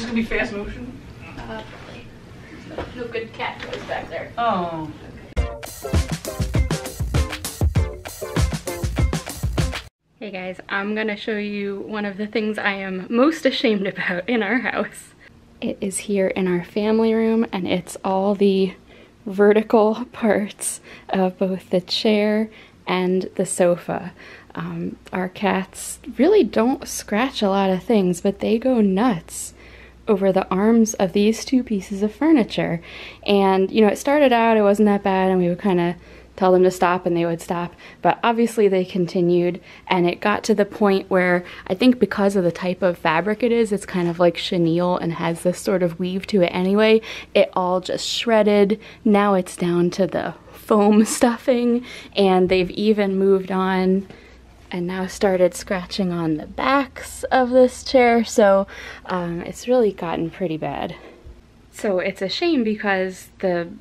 gonna be fast motion? Probably. No good cat toys back there. Oh. Hey guys, I'm gonna show you one of the things I am most ashamed about in our house. It is here in our family room, and it's all the vertical parts of both the chair and the sofa. Our cats really don't scratch a lot of things, but they go nuts over the arms of these two pieces of furniture. And, you know, it started out, it wasn't that bad, and we would kind of tell them to stop and they would stop, but obviously they continued, and it got to the point where I think because of the type of fabric it is, it's kind of like chenille and has this sort of weave to it anyway, it all just shredded. Now it's down to the foam stuffing, and they've even moved on and now started scratching on the backs of this chair, so it's really gotten pretty bad. So it's a shame because the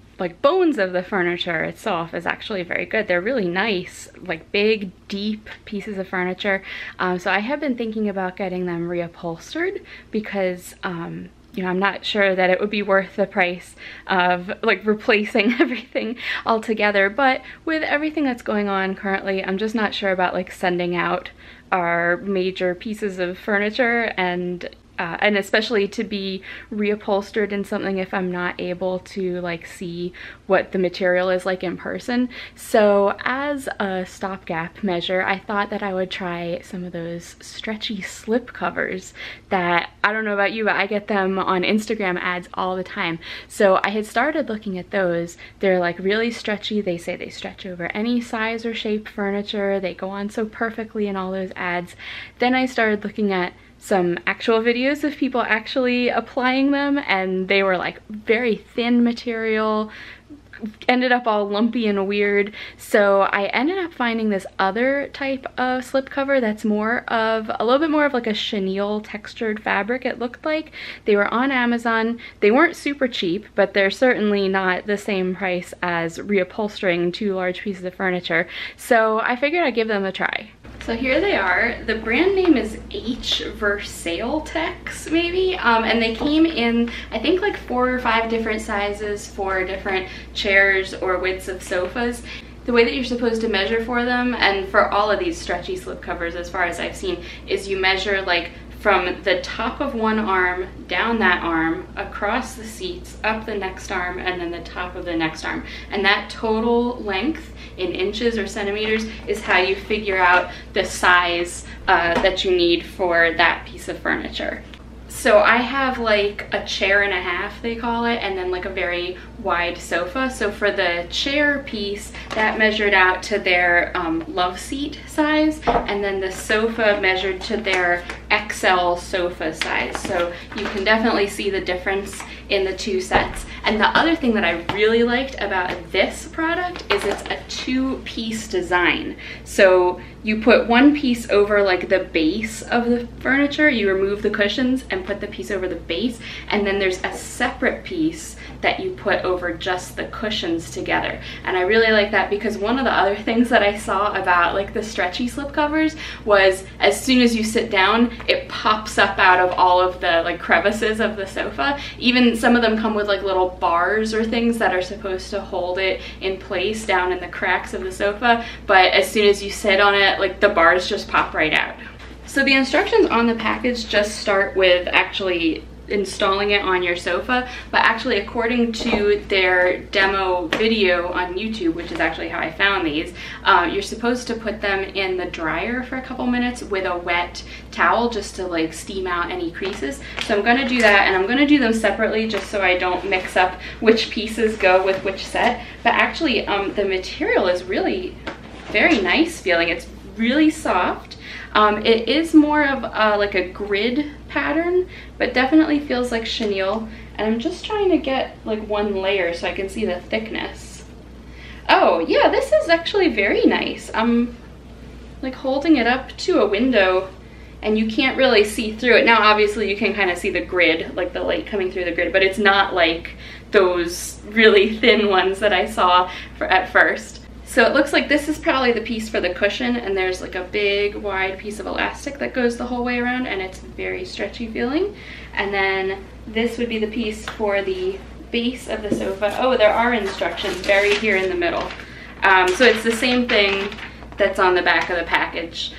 bones of the furniture itself is actually very good. They're really nice, like big, deep pieces of furniture. So I have been thinking about getting them reupholstered because you know, I'm not sure that it would be worth the price of like replacing everything altogether. But with everything that's going on currently, I'm just not sure about like sending out our major pieces of furniture and especially to be reupholstered in something if I'm not able to like see what the material is like in person. So as a stopgap measure, I thought that I would try some of those stretchy slip covers that, I don't know about you, but I get them on Instagram ads all the time. So I had started looking at those. They're like really stretchy. They say they stretch over any size or shape furniture. They go on so perfectly in all those ads. Then I started looking at some actual videos of people actually applying them, and they were like very thin material, ended up all lumpy and weird. So I ended up finding this other type of slip cover that's a little bit more of like a chenille textured fabric, it looked like. They were on Amazon. They weren't super cheap, but they're certainly not the same price as reupholstering two large pieces of furniture. So I figured I'd give them a try. So here they are. The brand name is H.VERSAILTEX maybe, and they came in I think like 4 or 5 different sizes for different chairs or widths of sofas. The way that you're supposed to measure for them, and for all of these stretchy slip covers as far as I've seen, is you measure like from the top of one arm, down that arm, across the seats, up the next arm, and then the top of the next arm. And that total length in inches or centimeters is how you figure out the size that you need for that piece of furniture. So I have like a chair and a half, they call it, and then like a very wide sofa. So for the chair piece, that measured out to their love seat size, and then the sofa measured to their XL sofa size. So you can definitely see the difference in the two sets. And the other thing that I really liked about this product is it's a 2-piece design. So you put one piece over like the base of the furniture, you remove the cushions and put the piece over the base, and then there's a separate piece that you put over just the cushions together. And I really like that because one of the other things that I saw about like the stretchy slip covers was as soon as you sit down, it pops up out of all of the like crevices of the sofa. Even some of them come with like little bars or things that are supposed to hold it in place down in the cracks of the sofa, but as soon as you sit on it, like the bars just pop right out. So the instructions on the package just start with actually installing it on your sofa, but actually according to their demo video on YouTube, which is actually how I found these, you're supposed to put them in the dryer for a couple minutes with a wet towel just to like steam out any creases. So I'm going to do that, and I'm going to do them separately just so I don't mix up which pieces go with which set. But actually the material is really very nice feeling. It's really soft. It is more of like a grid pattern, but definitely feels like chenille. And I'm just trying to get like one layer so I can see the thickness. Oh yeah, this is actually very nice. I'm like holding it up to a window and you can't really see through it. Now obviously you can kind of see the grid, like the light coming through the grid, but it's not like those really thin ones that I saw at first. So So it looks like this is probably the piece for the cushion, and there's like a big wide piece of elastic that goes the whole way around, and it's very stretchy feeling. And then this would be the piece for the base of the sofa. Oh, there are instructions buried here in the middle. So it's the same thing that's on the back of the package.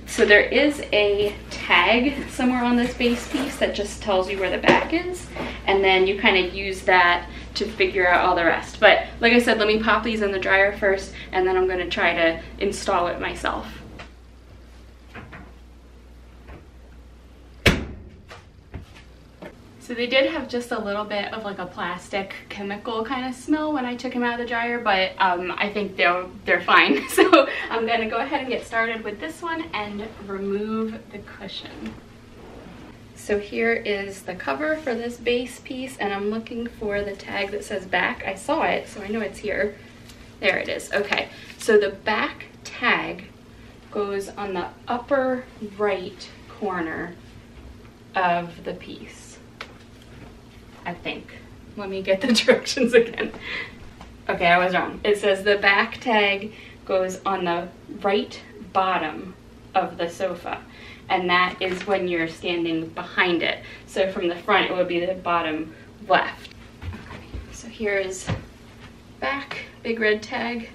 So there is a tag somewhere on this base piece that just tells you where the back is, and then you kind of use that to figure out all the rest. But like I said, let me pop these in the dryer first, and then I'm going to try to install it myself. So they did have just a little bit of like a plastic chemical kind of smell when I took them out of the dryer, but I think they're fine. So I'm going to go ahead and get started with this one and remove the cushion. So here is the cover for this base piece, and I'm looking for the tag that says back. I saw it, so I know it's here. There it is. Okay, so the back tag goes on the upper right corner of the piece, I think. Let me get the directions again. Okay, I was wrong. It says the back tag goes on the right bottom of the sofa, and that is when you're standing behind it. So from the front, it would be the bottom left. Okay, so here is back, big red tag,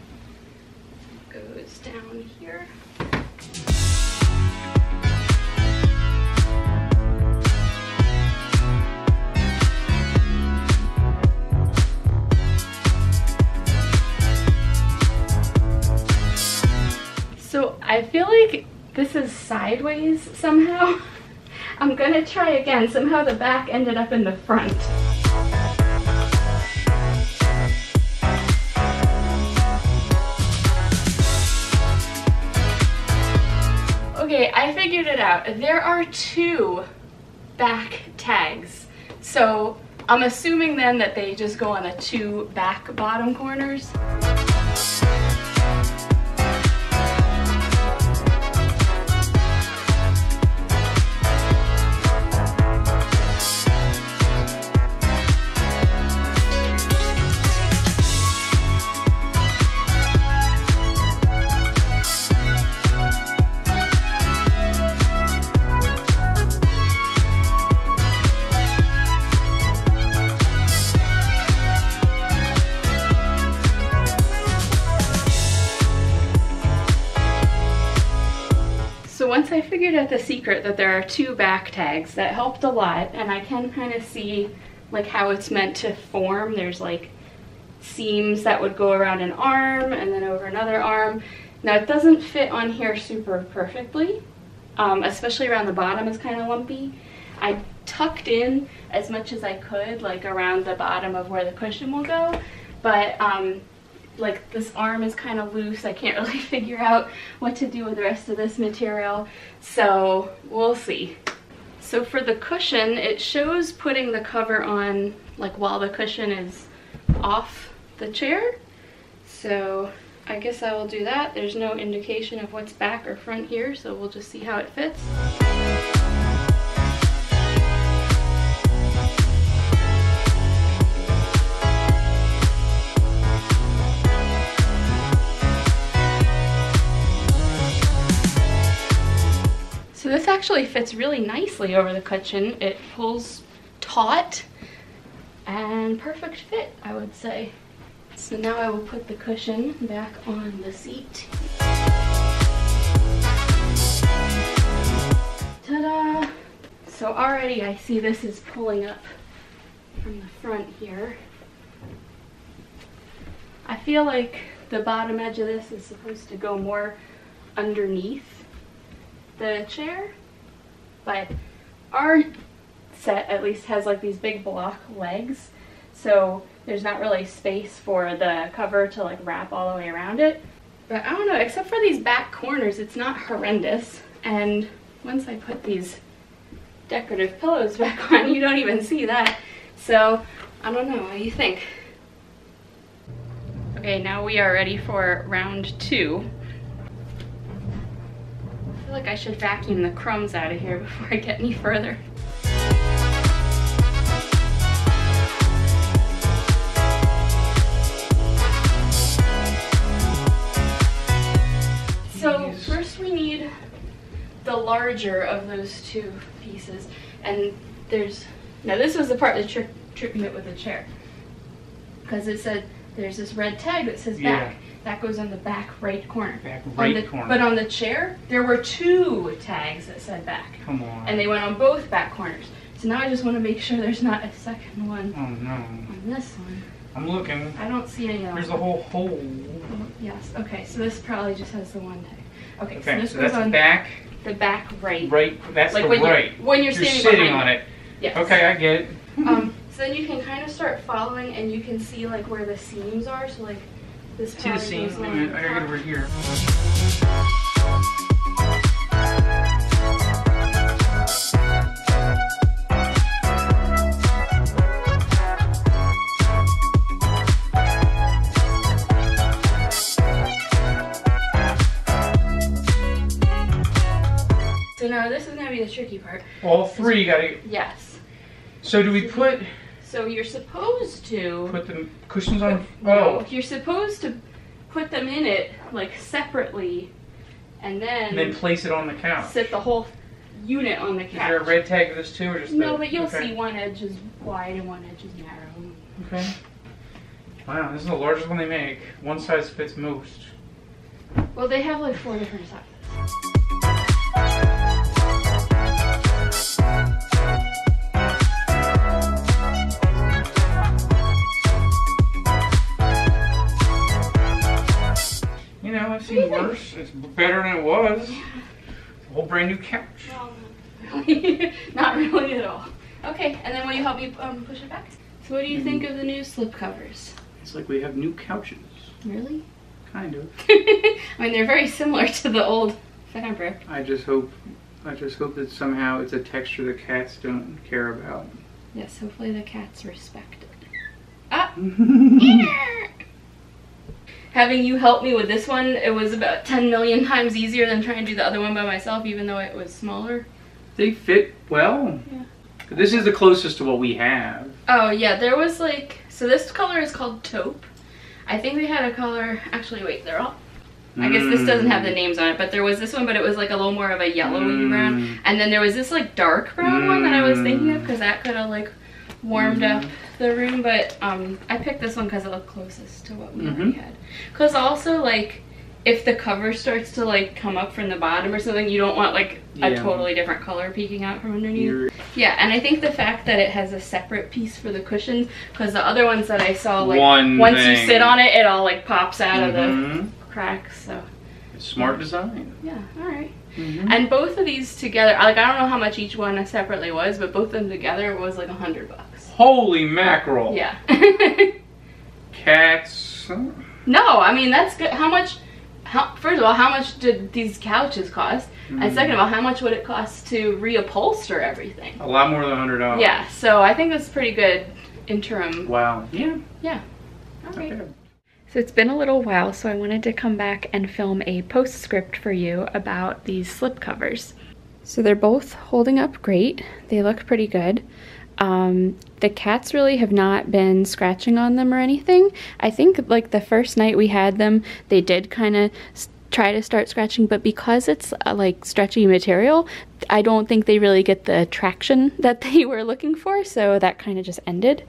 goes down here. So I feel like this is sideways somehow. I'm gonna try again. Somehow the back ended up in the front. Okay, I figured it out. There are two back tags. So I'm assuming then that they just go on the two back bottom corners. So once I figured out the secret that there are two back tags, that helped a lot, and I can kind of see like how it's meant to form. There's like seams that would go around an arm and then over another arm. Now it doesn't fit on here super perfectly, especially around the bottom is kind of lumpy. I tucked in as much as I could, like around the bottom of where the cushion will go, but like this arm is kind of loose. I can't really figure out what to do with the rest of this material, so we'll see. So for the cushion, it shows putting the cover on like while the cushion is off the chair, so I guess I will do that. There's no indication of what's back or front here, so we'll just see how it fits. So this actually fits really nicely over the cushion. It pulls taut and perfect fit, I would say. So now I will put the cushion back on the seat. Ta-da! So already I see this is pulling up from the front here. I feel like the bottom edge of this is supposed to go more underneath the chair, but our set at least has like these big block legs, so there's not really space for the cover to like wrap all the way around it. But I don't know, except for these back corners, it's not horrendous. And once I put these decorative pillows back on, you don't even see that. So I don't know, what do you think? Okay, now we are ready for round two. I feel like I should vacuum the crumbs out of here before I get any further. the larger of those two pieces. And now this was the part that tripped me up with the chair. Because it said, there's this red tag that says back. That goes on the back right corner. Corner. But on the chair, there were 2 tags that said back. Come on. And they went on both back corners. So now I just want to make sure there's not a second one. Oh no. On this one. I'm looking. I don't see any of them. There's the whole hole. Oh, yes. Okay, so this probably just has the one tag. Okay, so this so goes that's on back. the back right. Right. That's like the when right. When you're sitting on it. Yes. Okay, I get it. So then you can kind of start following, and you can see like where the seams are. So like this. See the seams? Wait a minute. I gotta get over here. So now this is going to be the tricky part. All 3 gotta. Yes. So do we put? So you're supposed to put the cushions on. No, you're supposed to put them in it like separately, and then place it on the couch. Sit the whole unit on the couch. Is there a red tag for this too, or just no? But you'll see one edge is wide and one edge is narrow. Okay. Wow, this is the largest one they make. One size fits most. Well, they have like 4 different sizes. I've seen worse. It's better than it was. A whole brand new couch. Well, not really at all. Okay, and then will you help me push it back? So what do you think of the new slip covers? It's like we have new couches. Really? Kind of. I mean, they're very similar to the old fabric. I just hope that somehow it's a texture the cats don't care about. Yes, hopefully the cats respect it. Ah! Having you help me with this one, it was about 10 million times easier than trying to do the other one by myself, even though it was smaller. They fit well. Yeah. This is the closest to what we have. Oh yeah, there was like, so this color is called Taupe. I think we had a color, actually wait, they're all, I guess this doesn't have the names on it, but there was this one, but it was like a little more of a yellowy brown. And then there was this like dark brown one that I was thinking of, because that could have like warmed up the room, but I picked this one because it looked closest to what we already had. Because also like, if the cover starts to like come up from the bottom or something, you don't want like a totally different color peeking out from underneath. Yeah, and I think the fact that it has a separate piece for the cushions, because the other ones that I saw, like once you sit on it, it all like pops out of the cracks. So it's smart design. Yeah, all right. And both of these together, like I don't know how much each one separately was, but both of them together was like $100. Holy mackerel! Yeah. Cats. No, I mean that's good. First of all, how much did these couches cost? And second of all, how much would it cost to reupholster everything? A lot more than $100. Yeah, so I think that's pretty good interim. Wow. Yeah. Yeah. Okay. Okay. So it's been a little while, so I wanted to come back and film a postscript for you about these slip covers. So they're both holding up great. They look pretty good. The cats really have not been scratching on them or anything. I think like the first night we had them, they did kind of try to start scratching, but because it's like stretchy material, I don't think they really get the traction that they were looking for, so that kind of just ended.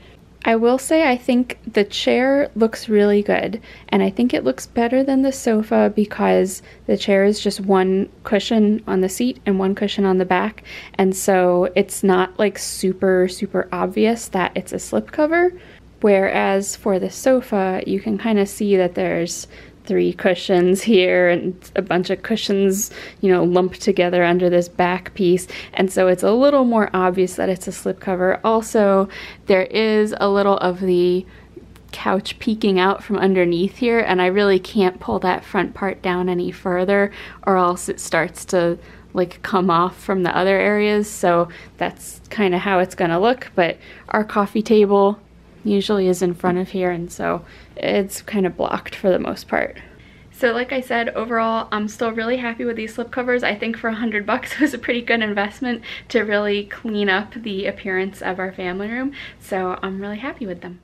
I will say I think the chair looks really good, and I think it looks better than the sofa because the chair is just one cushion on the seat and one cushion on the back, and so it's not like super obvious that it's a slipcover, whereas for the sofa you can kind of see that there's 3 cushions here and a bunch of cushions, you know, lumped together under this back piece, and so it's a little more obvious that it's a slipcover. Also, there is a little of the couch peeking out from underneath here, and I really can't pull that front part down any further or else it starts to like come off from the other areas, so that's kind of how it's gonna look. But our coffee table usually is in front of here, and so it's kind of blocked for the most part. So like I said, overall I'm still really happy with these slipcovers. I think for $100 it was a pretty good investment to really clean up the appearance of our family room, so I'm really happy with them.